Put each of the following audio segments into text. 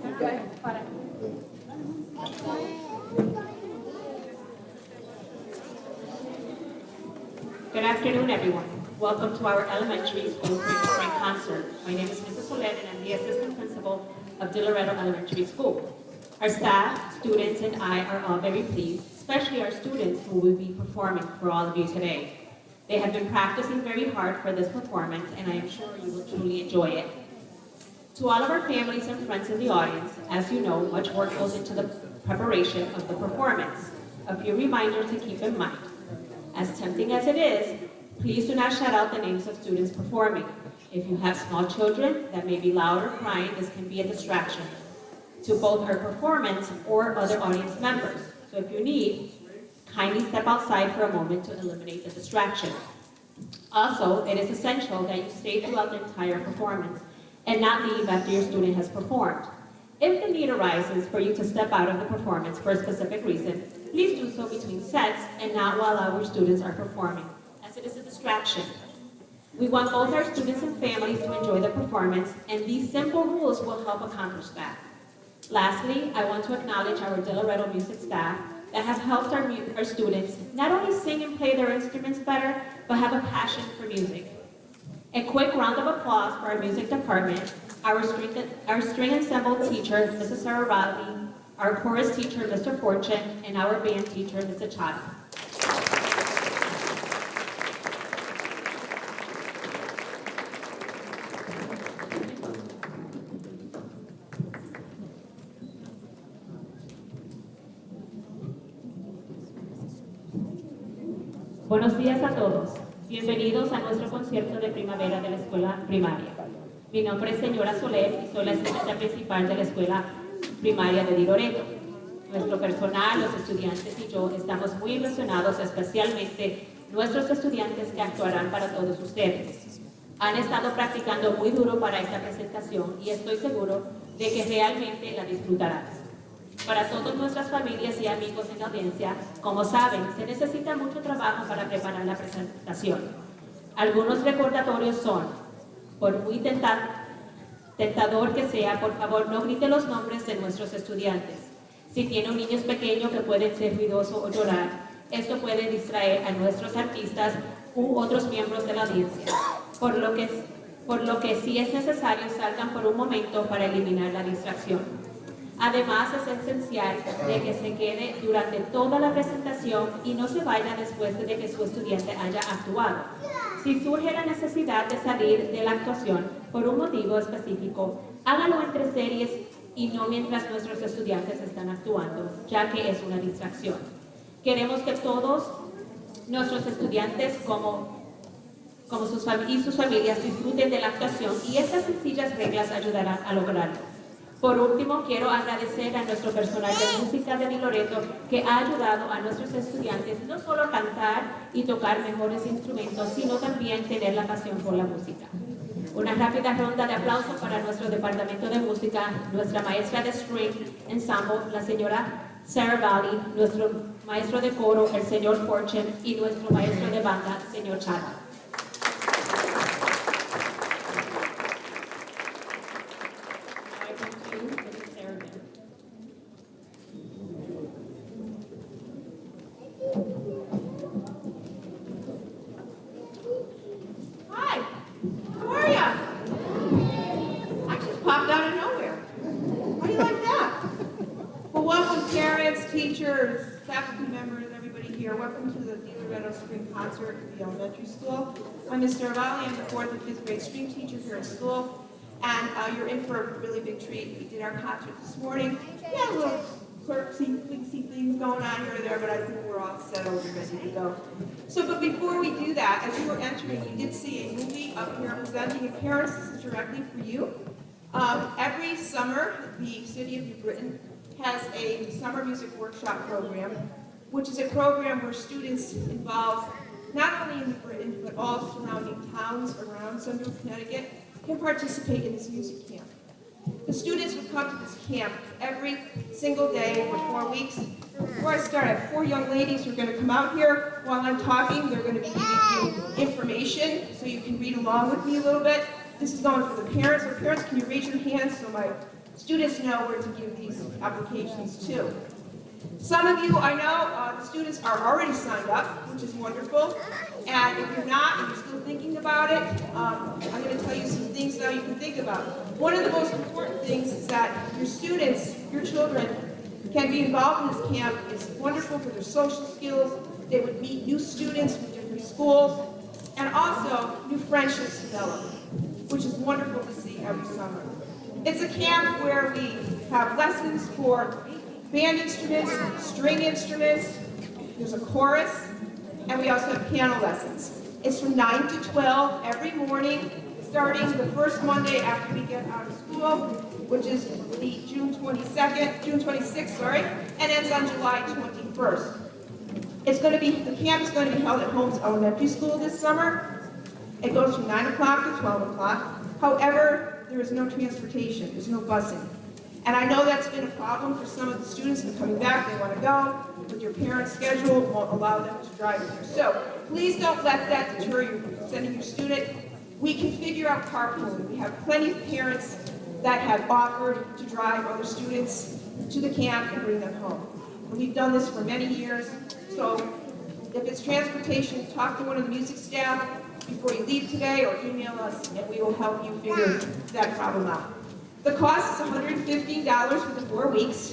Good afternoon, everyone. Welcome to our elementary school spring concert. My name is Mrs. Soler, and I'm the assistant principal of Diloreto Elementary School. Our staff, students, and I are all very pleased, especially our students who will be performing for all of you today. They have been practicing very hard for this performance, and I am sure you will truly enjoy it. To all of our families and friends in the audience, as you know, much work goes into the preparation of the performance. A few reminders to keep in mind. As tempting as it is, please do not shout out the names of students performing. If you have small children that may be loud or crying, this can be a distraction to both our performance or other audience members. So if you need, kindly step outside for a moment to eliminate the distraction. Also, it is essential that you stay throughout the entire performance and not leave after your student has performed. If the need arises for you to step out of the performance for a specific reason, please do so between sets and not while our students are performing, as it is a distraction. We want both our students and families to enjoy the performance, and these simple rules will help accomplish that. Lastly, I want to acknowledge our Diloreto music staff that have helped our students not only sing and play their instruments better, but have a passion for music. A quick round of applause for our music department, our string ensemble teacher, Mrs. Sarah Riley, our chorus teacher, Mr. Fortune, and our band teacher, Mr. Chada. Buenos días a todos. Bienvenidos a nuestro concierto de primavera de la escuela primaria. Mi nombre es señora Soler y soy la asistente principal de la escuela primaria de Diloreto. Nuestro personal, los estudiantes y yo estamos muy ilusionados, especialmente nuestros estudiantes que actuarán para todos ustedes. Han estado practicando muy duro para esta presentación y estoy seguro de que realmente la disfrutarán. Para todas nuestras familias y amigos en la audiencia, como saben, se necesita mucho trabajo para preparar la presentación. Algunos recordatorios son, por muy tentador que sea, por favor no grite los nombres de nuestros estudiantes. Si tiene un niño pequeño que puede ser ruidoso o llorar, esto puede distraer a nuestros artistas u otros miembros de la audiencia. Por lo que si es necesario, salgan por un momento para eliminar la distracción. Además, es esencial de que se quede durante toda la presentación y no se vaya después de que su estudiante haya actuado. Si surge la necesidad de salir de la actuación por un motivo específico, hágalo entre series y no mientras nuestros estudiantes están actuando, ya que es una distracción. Queremos que todos nuestros estudiantes y sus familias disfruten de la actuación y estas sencillas reglas ayudarán a lograrlo. Por último, quiero agradecer a nuestro personal de música de Diloreto que ha ayudado a nuestros estudiantes no solo a cantar y tocar mejores instrumentos, sino también tener la pasión por la música. Una rápida ronda de aplausos para nuestro departamento de música, nuestra maestra de string ensemble, la señora Sarah Valley, nuestro maestro de coro, el señor Fortune, y nuestro maestro de banda, señor Chada. Teachers, faculty members, everybody here, welcome to the Diloreto Spring Concert at the elementary school. I'm Ms. Saravalli, I'm the 4th and 5th grade string teacher here at school, and you're in for a really big treat. We did our concert this morning. We had a little quirksy things going on here or there, but I think we're all settled and ready to go. So, but before we do that, as you were entering, you did see a movie up here presenting a parents. This is directly for you. Every summer, the city of New Britain has a summer music workshop program, which is a program where students involved not only in New Britain, but all surrounding towns around Central Connecticut can participate in this music camp. The students would come to this camp every single day for 4 weeks. Before I start, I have 4 young ladies who are going to come out here while I'm talking. They're going to be giving you information so you can read along with me a little bit. This is going for the parents. So parents, can you raise your hands so my students know where to give these applications to. Some of you, I know, the students are already signed up, which is wonderful. And if you're not, and you're still thinking about it, I'm going to tell you some things now you can think about. One of the most important things is that your students, your children, can be involved in this camp. It's wonderful for their social skills. They would meet new students from different schools, and also new friendships develop, which is wonderful to see every summer. It's a camp where we have lessons for band instruments, string instruments, there's a chorus, and we also have piano lessons. It's from 9 to 12 every morning, starting the first Monday after we get out of school, which is the June 26th, sorry, and ends on July 21st. The camp is going to be held at Holmes Elementary School this summer. It goes from 9 o'clock to 12 o'clock. However, there is no transportation, there's no busing. And I know that's been a problem for some of the students who are coming back, they want to go, but your parents' schedule won't allow them to drive there. So please don't let that deter you from sending your student. We can figure out carpooling. We have plenty of parents that have offered to drive other students to the camp and bring them home. And we've done this for many years. So if it's transportation, talk to one of the music staff before you leave today or email us and we will help you figure that problem out. The cost is $115 for the 4 weeks,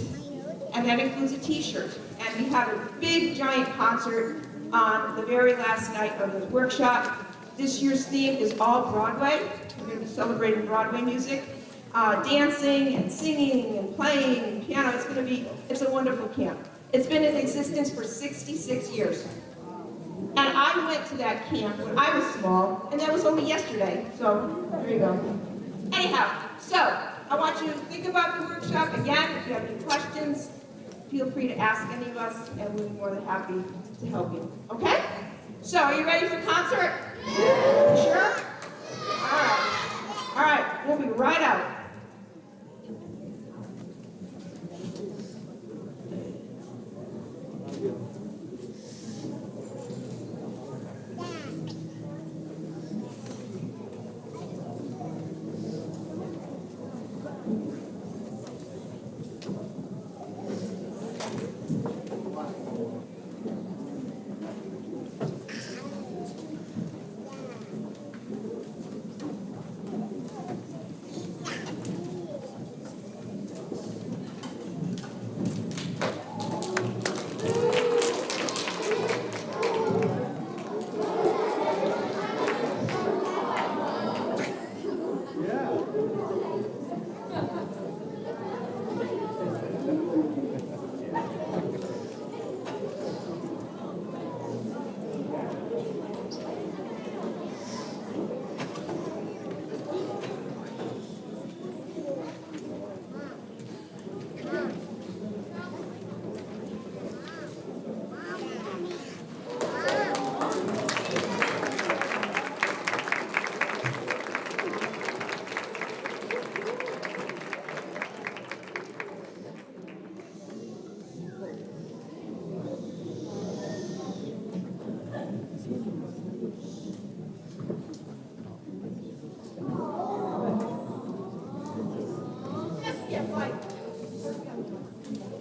and that includes a t-shirt. And we have a big, giant concert on the very last night of the workshop. This year's theme is all Broadway. We're going to be celebrating Broadway music, dancing and singing and playing and piano. It's a wonderful camp. It's been in existence for 66 years. And I went to that camp when I was small, and that was only yesterday. So there you go. Anyhow, so I want you to think about the workshop. Again, if you have any questions, feel free to ask any of us, and we'll be more than happy to help you. Okay? So, are you ready for concert? Yeah. Sure? All right. All right, we'll be right out.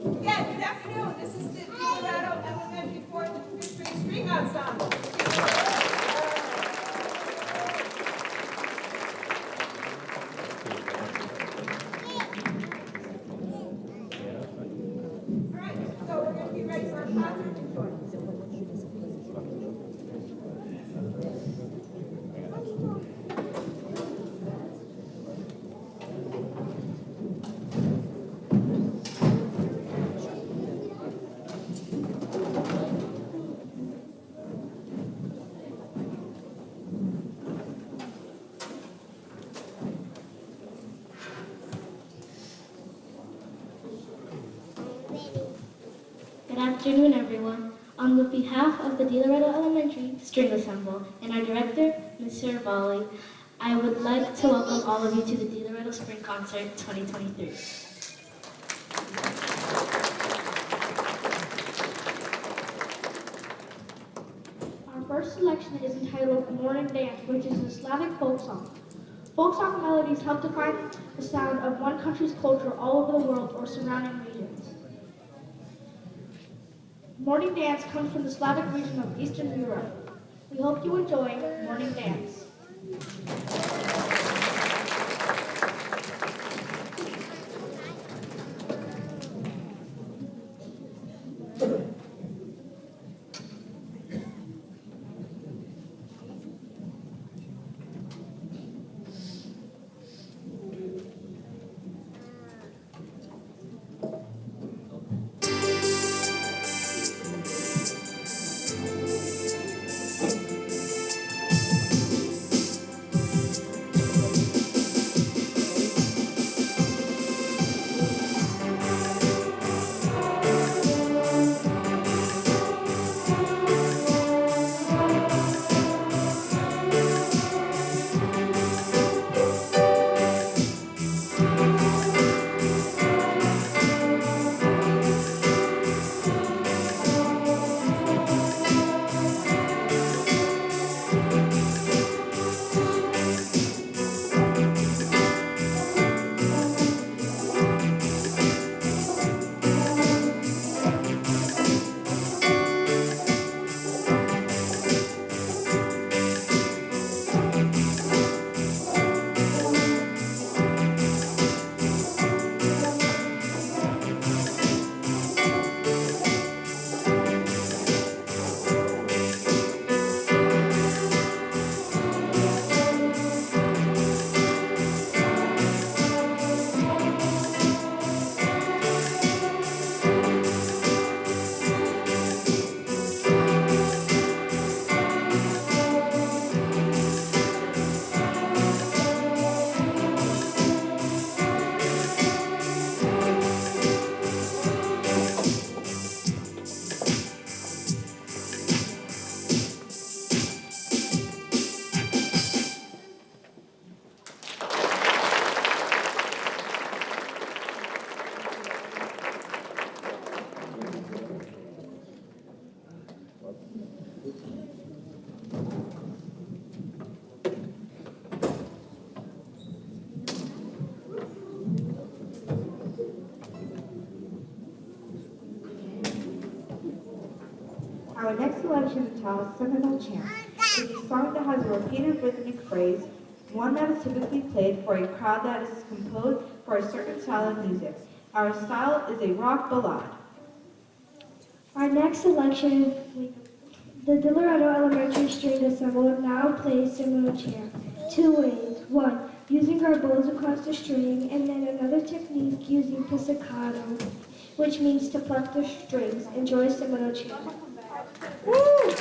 Again, good afternoon. This is the Diloreto Elementary 4th and 5th grade string ensemble. All right, so we're going to be ready for our concert. Enjoy. Good afternoon, everyone. On the behalf of the Diloreto Elementary String Ensemble and our director, Mr. Bali, I would like to welcome all of you to the Diloreto Spring Concert 2023. Our first selection is entitled Morning Dance, which is a Slavic folk song. Folk song melodies help define the sound of one country's culture all over the world or surrounding regions. Morning dance comes from the Slavic region of Eastern Europe. We hope you enjoy morning dance. Our next selection is entitled Seminole Chant. It is a song that has a repeated rhythmic phrase, one that is typically played for a crowd that is composed for a certain style of music. Our style is a rock ballad. Our next selection, the Diloreto Elementary String Ensemble now plays Seminole Chant. 2 ways. 1, using our bows across the string, and then another technique using pizzicato, which means to pluck the strings. Enjoy Seminole Chant. Woo!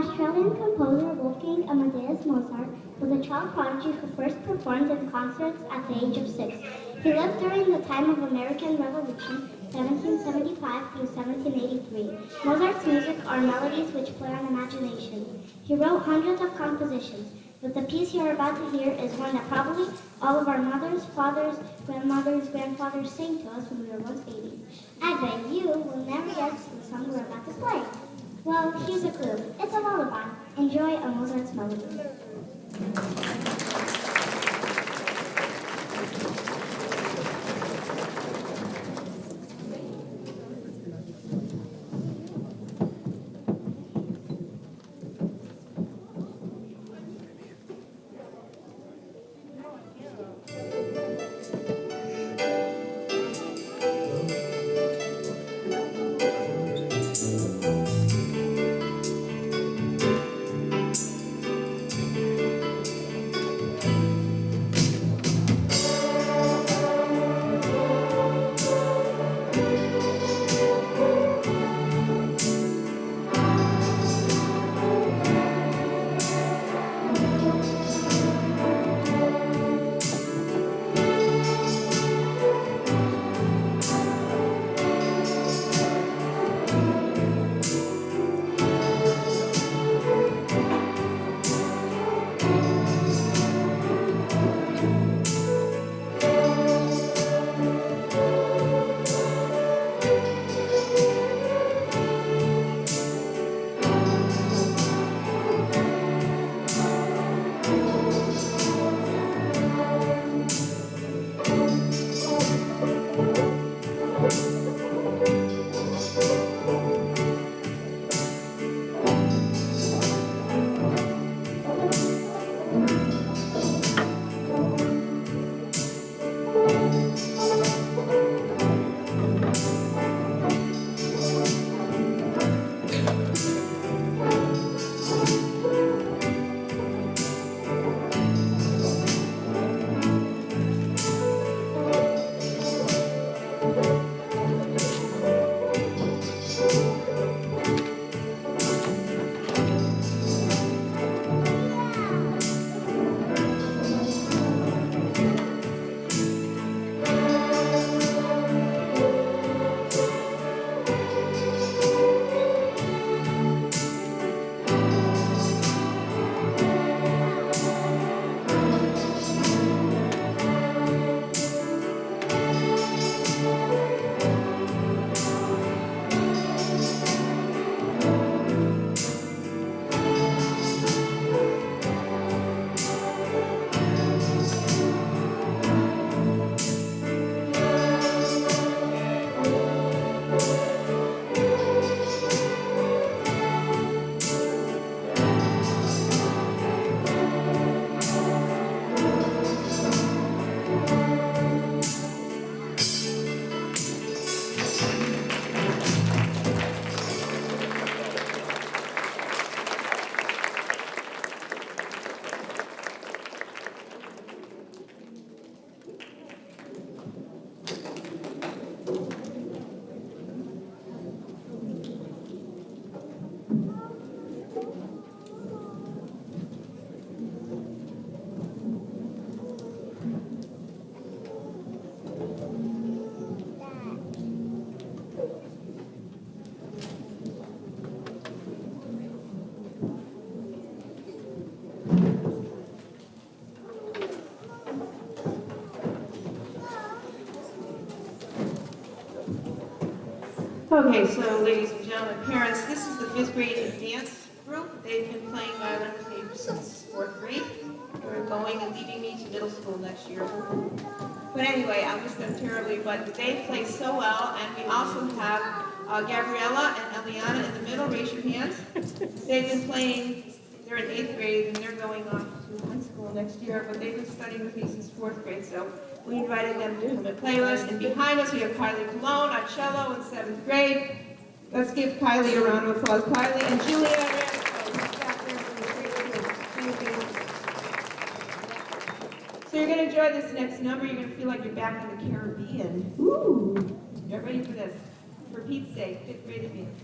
Australian composer Wolfgang Amadeus Mozart was a child prodigy who first performed in concerts at the age of 6. He lived during the time of American Revolution, 1775 through 1783. Mozart's music are melodies which play on imagination. He wrote hundreds of compositions, but the piece you're about to hear is one that probably all of our mothers, fathers, grandmothers, grandfathers sang to us when we were once babies. I bet you will never guess the song we're about to play. Well, here's a clue. It's a lullaby. Enjoy a Mozart's melody. Okay, so ladies and gentlemen, parents, this is the fifth grade dance group. They've been playing violin with me since fourth grade. They're going and leaving me to middle school next year. But anyway, I miss them terribly, but they play so well. And we also have Gabriella and Eliana in the middle. Raise your hands. They've been playing, they're in eighth grade, and they're going off to high school next year, but they've been studying with me since fourth grade, so we invited them to come and play with us. And behind us, we have Kylie Cologne on cello in seventh grade. Let's give Kylie a round of applause. Kylie and Julia Ramsey, who's back there from the grade two. Thank you. So you're going to enjoy this next number. You're going to feel like you're back in the Caribbean. Ooh! Get ready for this. For Pete's sake, fifth grade advance.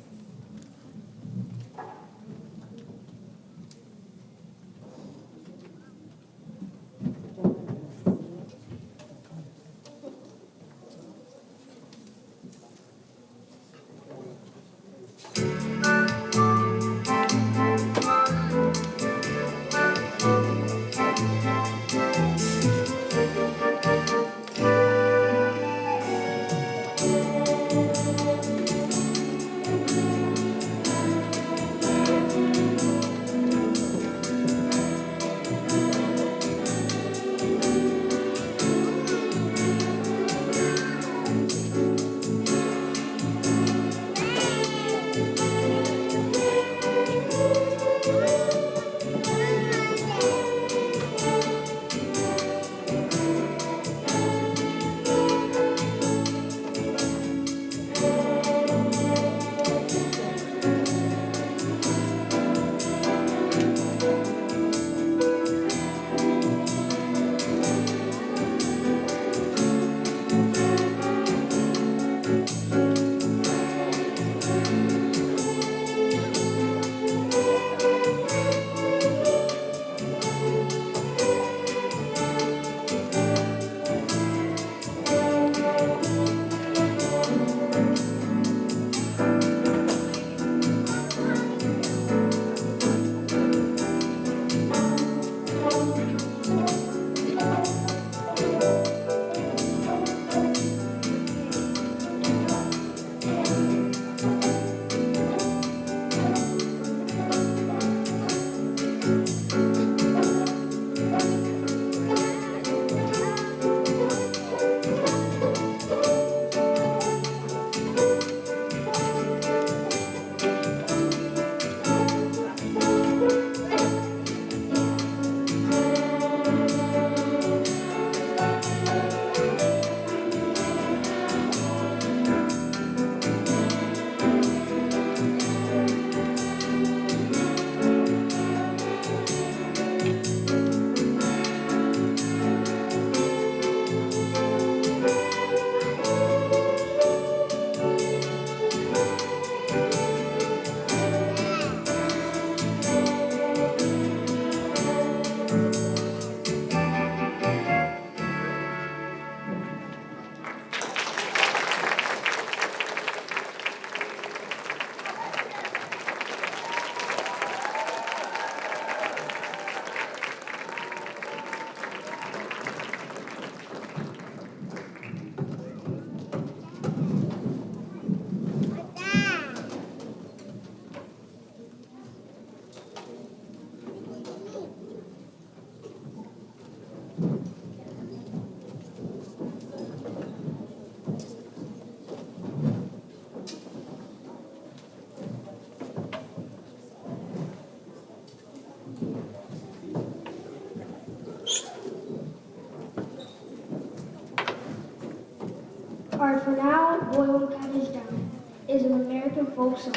Alright, for now, Boil and Cabbage Down is an American folk song.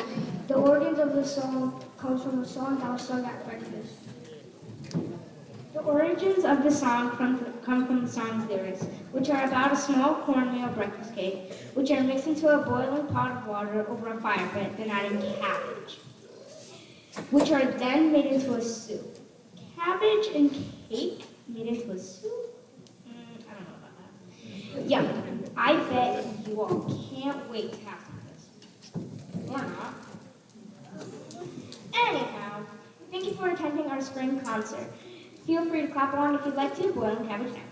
The origins of the song comes from a song that was sung at breakfast. The origins of the song come from the song's lyrics, which are about a small cornmeal breakfast cake, which are mixed into a boiling pot of water over a fire pit, then adding cabbage, which are then made into a soup. Cabbage and cake made into a soup? I don't know about that. Yeah, I bet you all can't wait to have some of this. Or not. Anyhow, thank you for attending our spring concert. Feel free to clap along if you'd like to. Boil and Cabbage Down.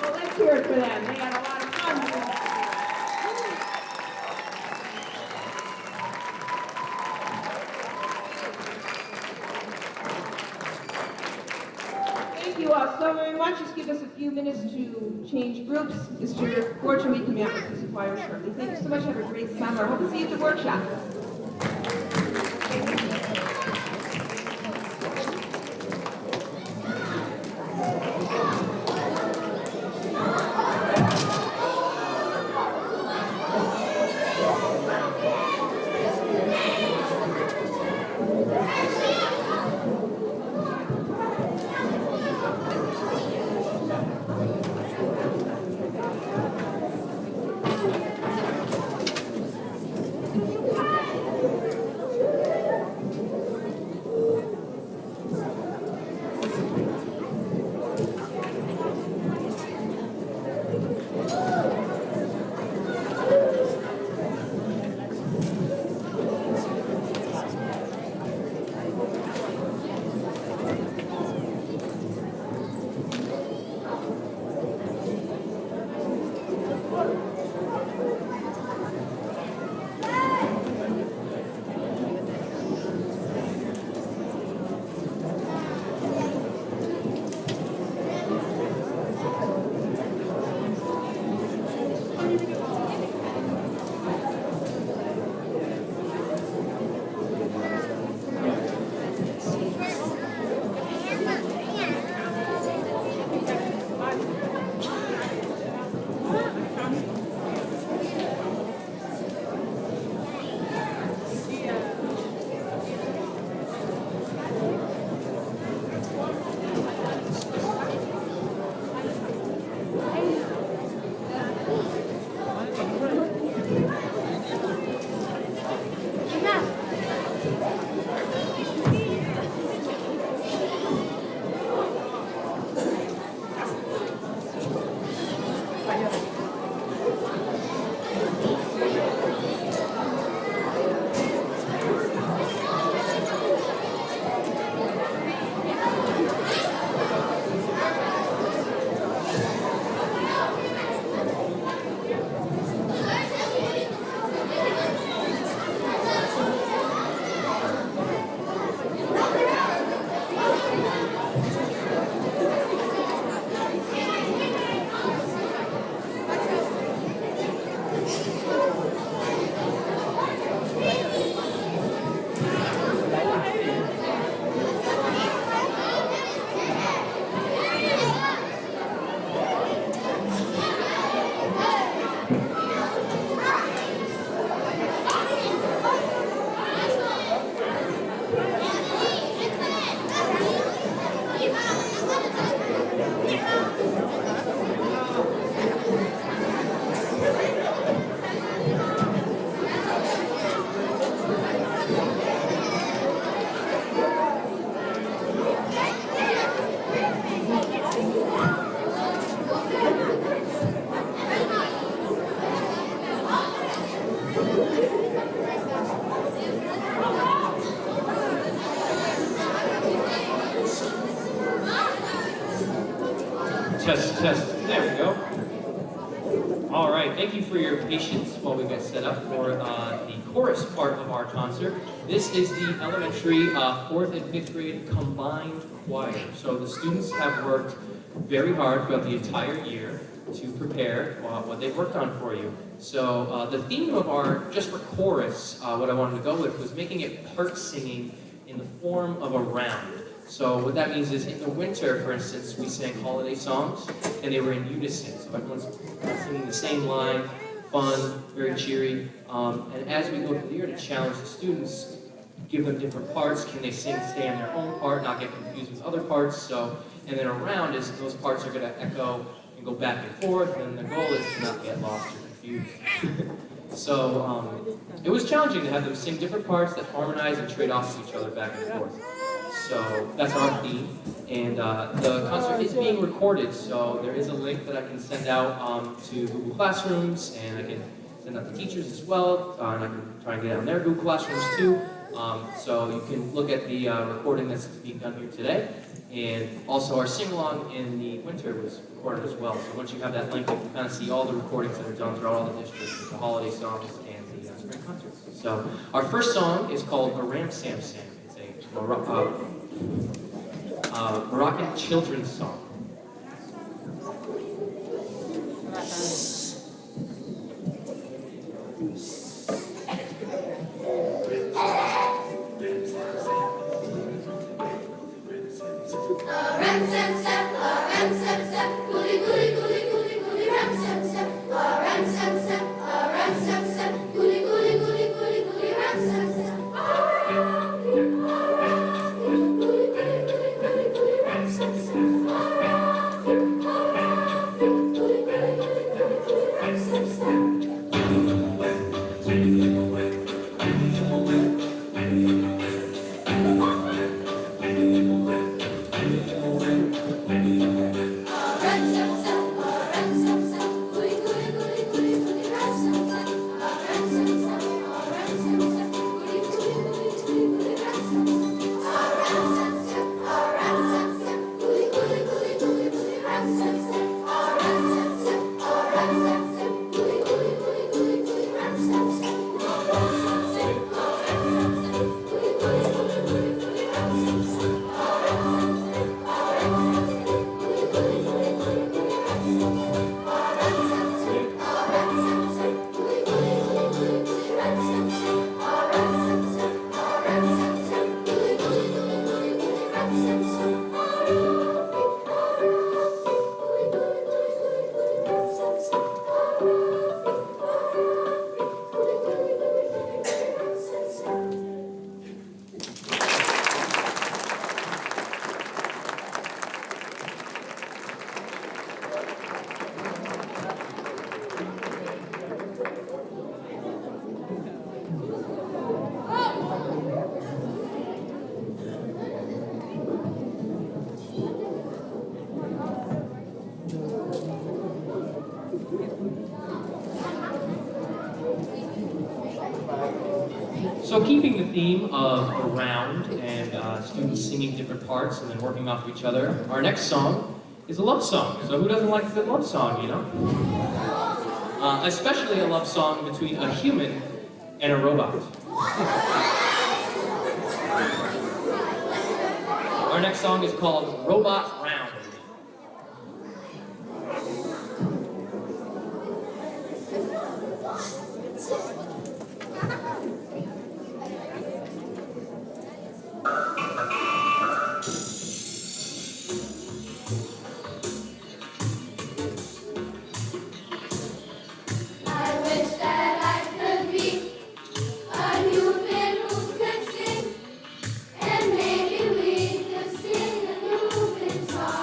Well, let's hear it for them. They had a lot of fun. Thank you all so very much. Just give us a few minutes to change groups. Mr. Fortune, we come out with this choir shortly. Thank you so much. Have a great summer. Hope to see you at the workshop. Test, test. There we go. All right, thank you for your patience while we get set up for the chorus part of our concert. This is the elementary 4th and 5th grade combined choir. So the students have worked very hard throughout the entire year to prepare what they've worked on for you. So the theme of our, just for chorus, what I wanted to go with was making it part singing in the form of a round. So what that means is in the winter, for instance, we sang holiday songs and they were in unison. So everyone's singing the same line, fun, very cheery. And as we go through the year to challenge the students, give them different parts. Can they stay on their own part, not get confused with other parts? So, and then around is those parts are going to echo and go back and forth, and the goal is to not get lost or confused. So it was challenging to have them sing different parts that harmonize and trade off of each other back and forth. So that's our theme, and the concert is being recorded, so there is a link that I can send out to Google Classrooms, and I can send out to teachers as well, and I can try and get it on their Google Classrooms too. So you can look at the recording that's being done here today, and also our sing-along in the winter was recorded as well. So once you have that link, you can kind of see all the recordings that are done throughout all the districts, with the holiday songs and the spring concerts. So our first song is called A Ram Sam Sam. Moroccan children's song. Ram sam sam, ram sam sam, goody goody goody goody goody, ram sam sam, ram sam sam, ram sam sam, goody goody goody goody goody, ram sam sam. So keeping the theme of around and students singing different parts and then working off of each other, our next song is a love song. So who doesn't like a good love song, you know? Especially a love song between a human and a robot. Our next song is called Robot Round. I wish that I could be a human who could sing, and maybe we could sing a moving song.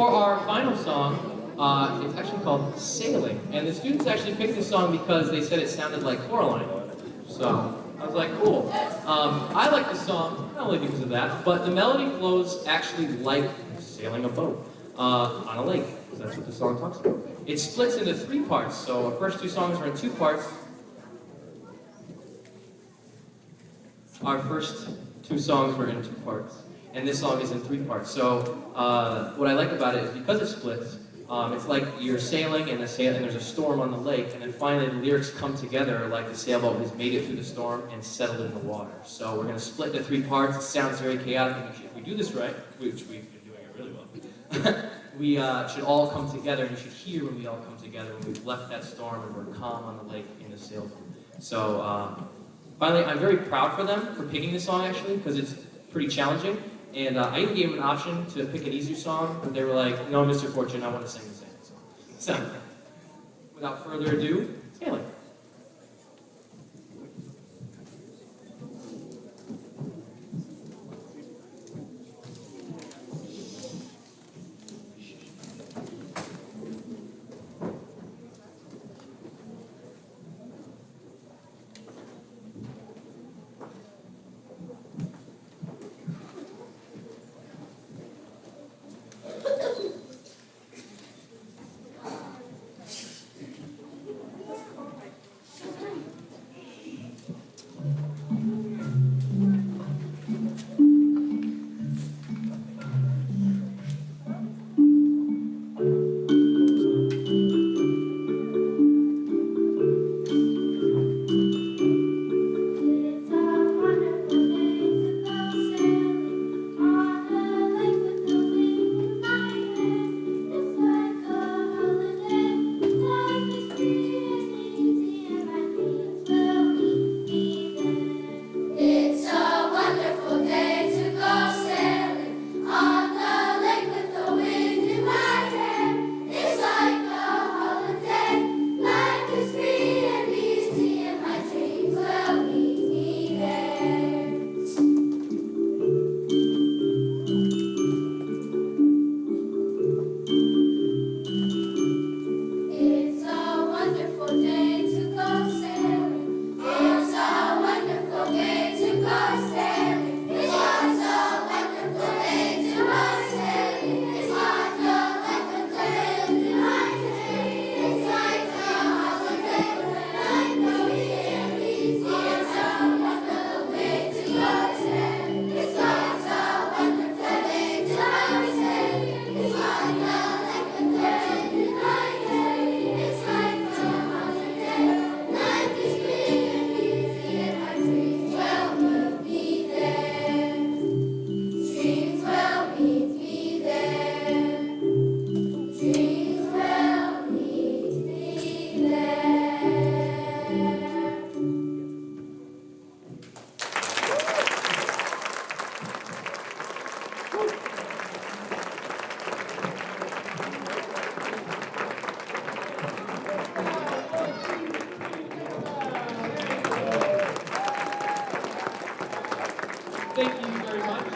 for our final song, it's actually called Sailing. And the students actually picked this song because they said it sounded like Coraline. So I was like, cool. I like the song, not only because of that, but the melody flows actually like sailing a boat on a lake, because that's what the song talks about. It splits into 3 parts, so our first 2 songs are in 2 parts. Our first 2 songs were in 2 parts, and this song is in 3 parts. So what I like about it is because it splits, it's like you're sailing and there's a storm on the lake, and then finally the lyrics come together like the sailboat has made it through the storm and settled in the water. So we're going to split into 3 parts. It sounds very chaotic, and if we do this right, which we've been doing it really well, we should all come together, and you should hear when we all come together when we've left that storm and we're calm on the lake in the sailboat. So finally, I'm very proud for them for picking this song actually, because it's pretty challenging. And I even gave them an option to pick an easier song, but they were like, no, Mr. Fortune, I want to sing the same song. So, without further ado, Sailing. Thank you very much.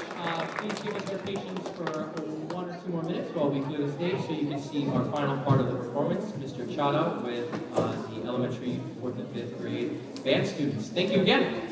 Please give us your patience for 1 or 2 more minutes while we clear the stage so you can see our final part of the performance, Mr. Chado with the elementary 4th and 5th grade band students. Thank you again.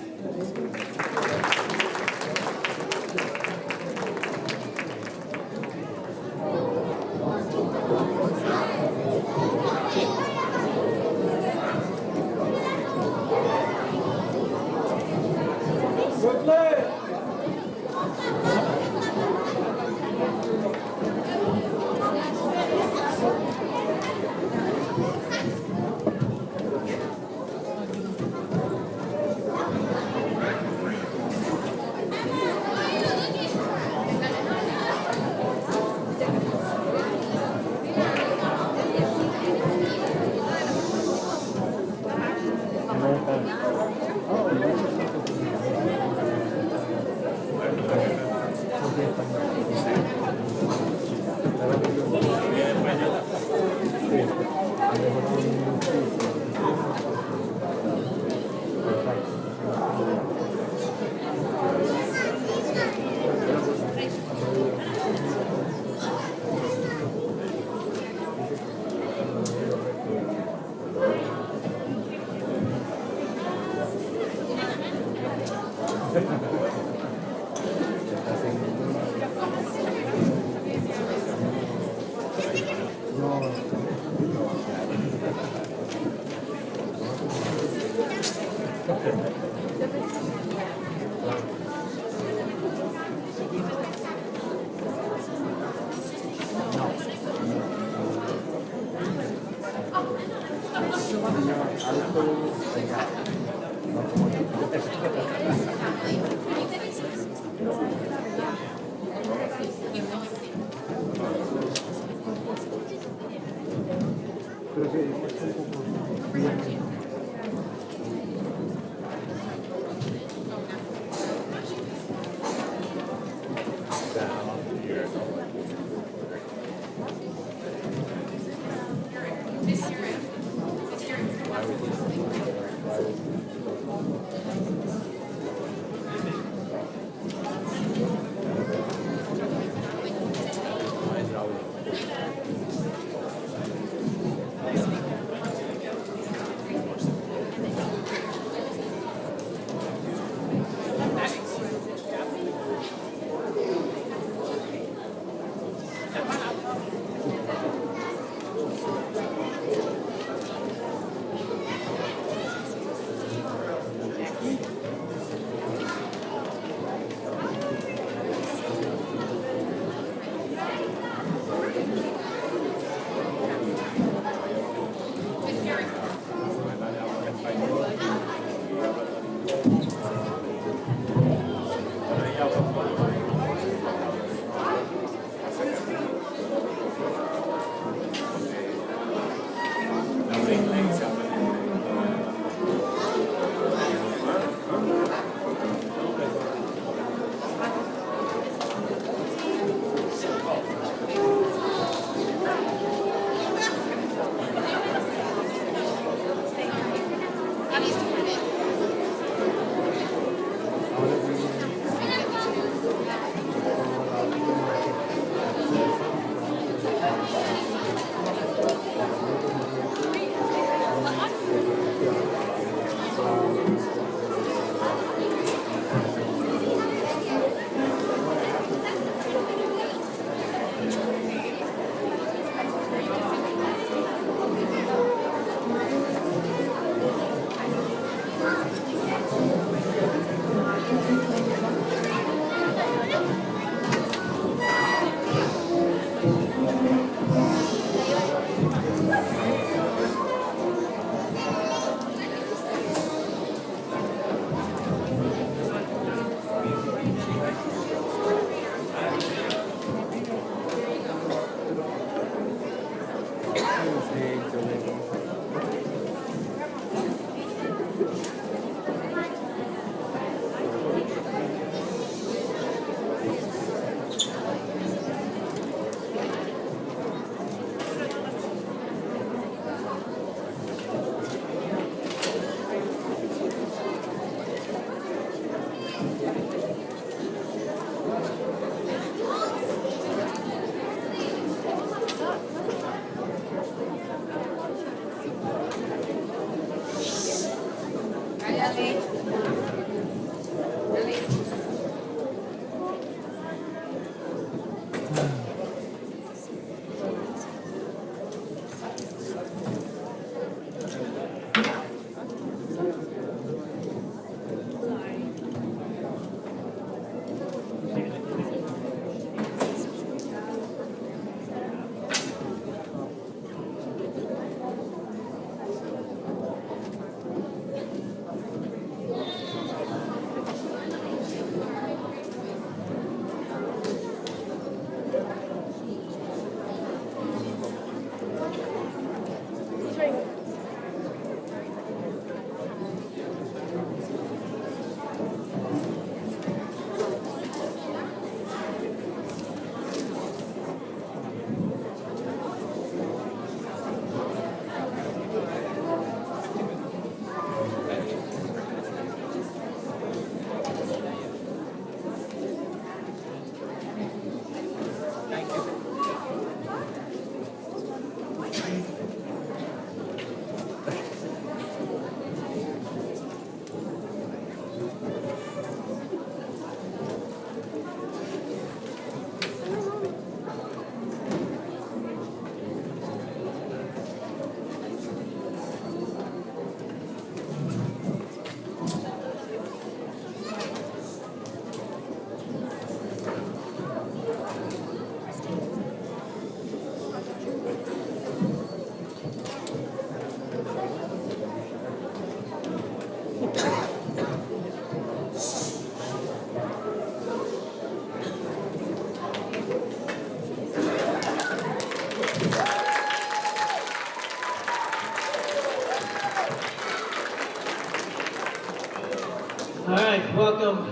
All right, welcome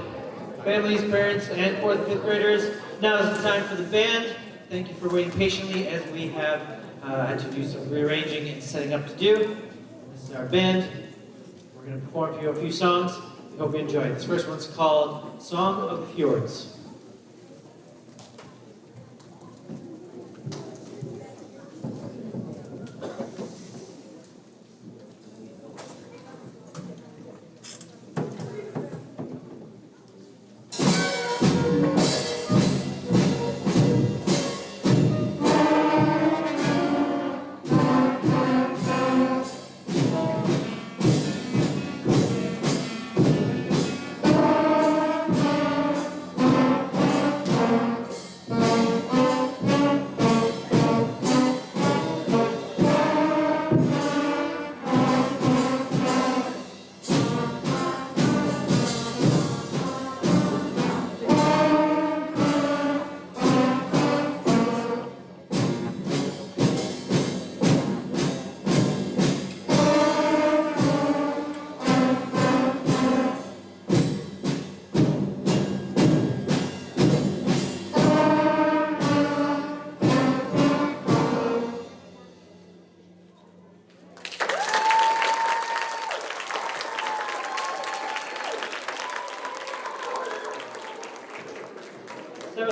families, parents, and fourth and fifth graders. Now is the time for the band. Thank you for waiting patiently as we have had to do some rearranging and setting up to do. This is our band. We're going to perform for you a few songs. We hope you enjoy it. This first one's called Song of the Fjords.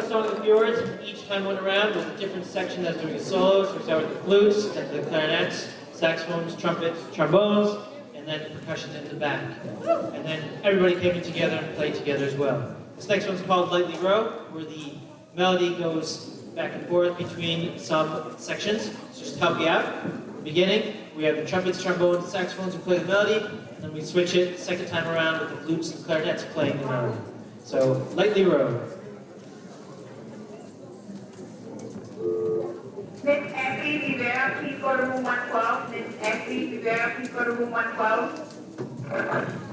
Song of the Fjords. Each time went around was a different section that's doing a solo. So we start with the flutes, then the clarinets, saxophones, trumpets, trombones, and then percussion in the back. And then everybody came in together and played together as well. This next one's called Lightly Row, where the melody goes back and forth between some sections. So just to help you out, in the beginning, we have the trumpets, trombones, saxophones who play the melody, and then we switch it the second time around with the flutes and clarinets playing the melody. So, Lightly Row. Miss Effie Rivera, please go to room 112. Miss Effie Rivera, please go to room 112.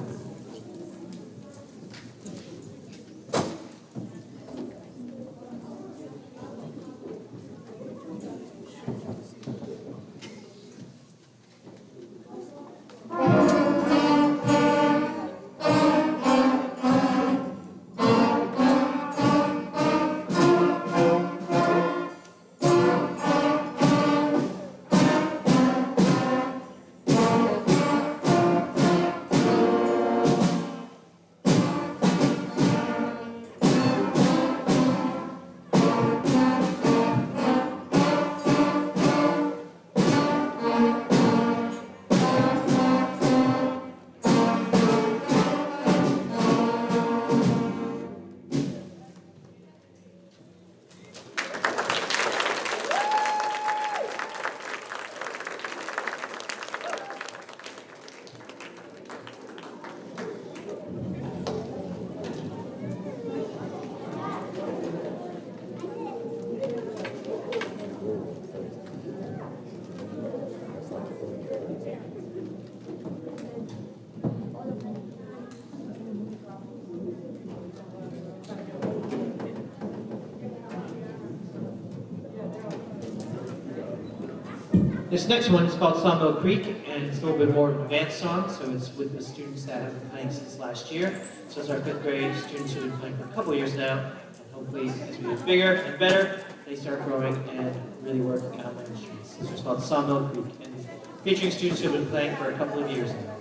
This next one is called Sawmill Creek, and it's a little bit more of an advanced song, so it's with the students that have been playing since last year. So it's our fifth grade students who have been playing for a couple of years now, and hopefully as we get bigger and better, they start growing and really working out on the streets. This one's called Sawmill Creek, and featuring students who have been playing for a couple of years now.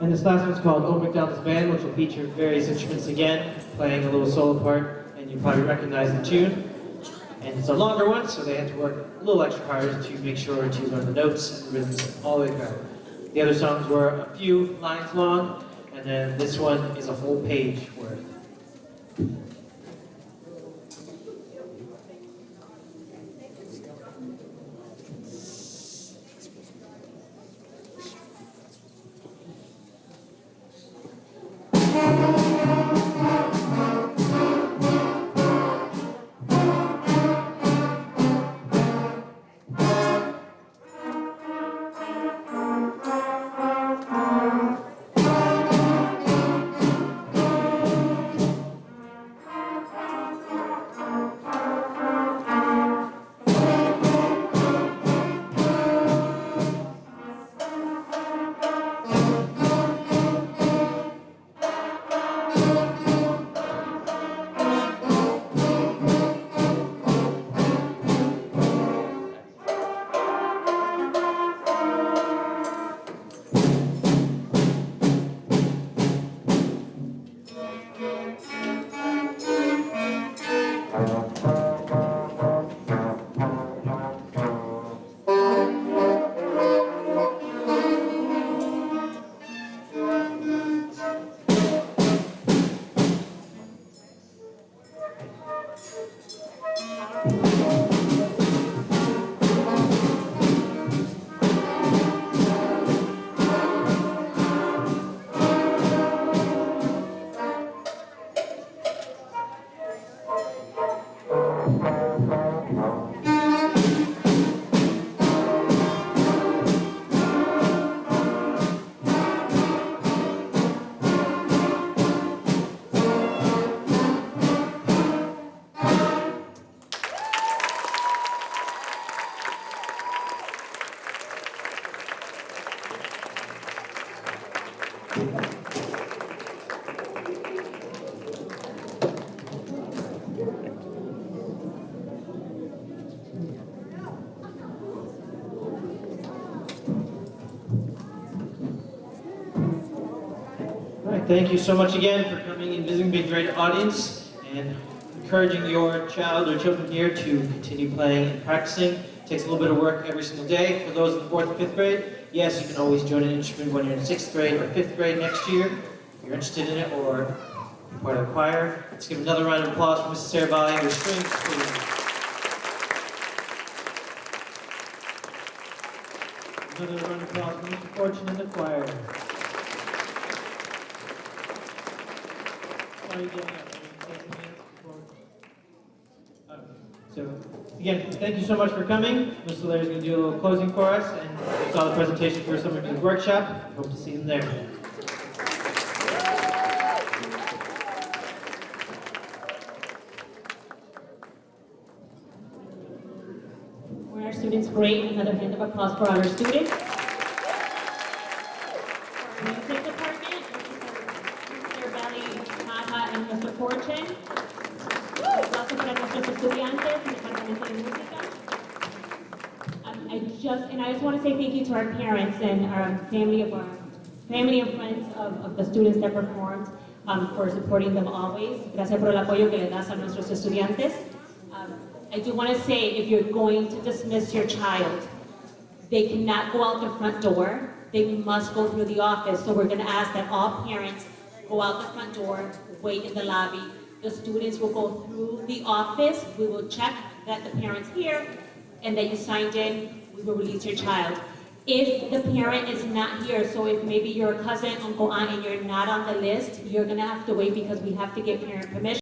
And this last one's called Old MacDonald's Band, which will feature various instruments again, playing a little solo part, and you probably recognize the tune. And it's a longer one, so they had to work a little extra hard to make sure to learn the notes and the rhythms all the way through. The other songs were a few lines long, and then this one is a whole page worth. Thank you so much again for coming and visiting the great audience and encouraging your child or children here to continue playing and practicing. It takes a little bit of work every single day. For those in the 4th and 5th grade, yes, you can always join an instrument when you're in 6th grade or 5th grade next year. If you're interested in it or you're part of the choir, let's give another round of applause for Mrs. Saravalli and her strings, please. Another round of applause for Mr. Fortune and the choir. Are you getting up? So, again, thank you so much for coming. Mr. Larry's going to do a little closing for us, and we saw the presentation for Summer Music Workshop. Hope to see them there. Were our students great? Another hand of applause for our students. For our music department, Mr. Belly, Maha, and Mr. Fortune. Also para nuestros estudiantes en el departamento de música. I just want to say thank you to our parents and our family and friends of the students that performed for supporting them always. Gracias por el apoyo que le das a nuestros estudiantes. I do want to say, if you're going to dismiss your child, they cannot go out the front door. They must go through the office. So we're going to ask that all parents go out the front door, wait in the lobby. The students will go through the office. We will check that the parent's here and that you signed in. We will release your child. If the parent is not here, so if maybe you're a cousin, uncle, aunt, and you're not on the list, you're going to have to wait because we have to get parent permission.